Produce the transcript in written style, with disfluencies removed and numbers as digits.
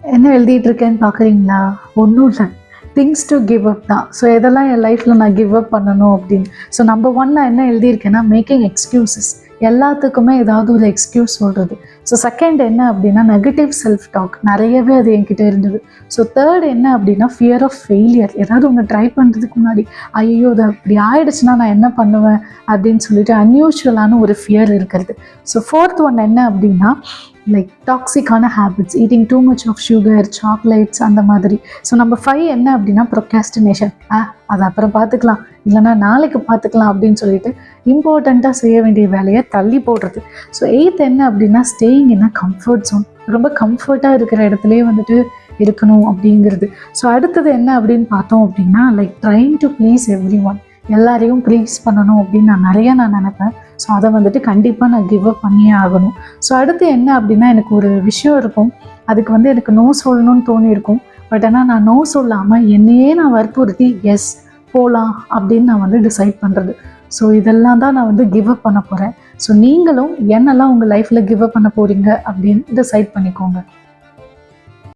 என்ன எழுதிட்டு இருக்கேன்னு பார்க்குறீங்களா? ஒன்றும் இல்லை, திங்ஸ் டு கிவ் அப் தான். ஸோ எதெல்லாம் என் லைஃப்பில் நான் கிவ் அப் பண்ணணும் அப்படின்னு. ஸோ நம்பர் ஒன் நான் என்ன எழுதியிருக்கேன்னா, மேக்கிங் எக்ஸ்கியூசஸ். எல்லாத்துக்குமே ஏதாவது ஒரு எக்ஸ்கியூஸ் சொல்கிறது. ஸோ செகண்ட் என்ன அப்படின்னா, நெகட்டிவ் செல்ஃப் டாக். நிறையவே அது என்கிட்ட இருந்தது. ஸோ தேர்ட் என்ன அப்படின்னா, ஃபியர் ஆஃப் ஃபெயிலியர். ஏதாவது ஒன்று ட்ரை பண்ணுறதுக்கு முன்னாடி ஐயோ அது அப்படி ஆயிடுச்சுன்னா நான் என்ன பண்ணுவேன் அப்படின்னு சொல்லிட்டு அன்யூஷுவலான ஒரு ஃபியர் இருக்கிறது. ஸோ ஃபோர்த் ஒன் என்ன அப்படின்னா, லைக் டாக்ஸிக்கான habits, eating too much of sugar, chocolates அந்த மாதிரி. ஸோ நம்பர் 5 என்ன அப்படின்னா, ப்ரொக்ராஸ்டினேஷன். அது அப்புறம் பார்த்துக்கலாம், இல்லைனா நாளைக்கு பார்த்துக்கலாம் அப்படின்னு சொல்லிட்டு இம்பார்ட்டண்ட்டாக செய்ய வேண்டிய வேலையை தள்ளி போடுறது. ஸோ 8th என்ன அப்படின்னா, staying in a comfort zone. ரொம்ப கம்ஃபர்ட்டாக இருக்கிற இடத்துலையே வந்துட்டு இருக்கணும் அப்படிங்கிறது. ஸோ அடுத்தது என்ன அப்படின்னு பார்த்தோம் அப்படின்னா, like trying to please every one. எல்லாரையும் ப்ளீஸ் பண்ணணும் அப்படின்னு நான் நினைப்பேன். ஸோ அதை வந்துட்டு கண்டிப்பாக நான் கிவ் அப் பண்ணியே ஆகணும். ஸோ அடுத்து என்ன அப்படின்னா, எனக்கு ஒரு விஷயம் இருக்கும், அதுக்கு வந்து எனக்கு நோ சொல்லணும்னு தோணியிருக்கும். பட் ஆனால் நான் நோ சொல்லாமல் என்னையே நான் வற்புறுத்தி எஸ் போகலாம் அப்படின்னு நான் வந்து டிசைட் பண்ணுறது. ஸோ இதெல்லாம் தான் நான் வந்து கிவ் அப் பண்ண போகிறேன். ஸோ நீங்களும் என்னெல்லாம் உங்கள் லைஃப்பில் கிவ் அப் பண்ண போகிறீங்க அப்படின்னு டிசைட் பண்ணிக்கோங்க.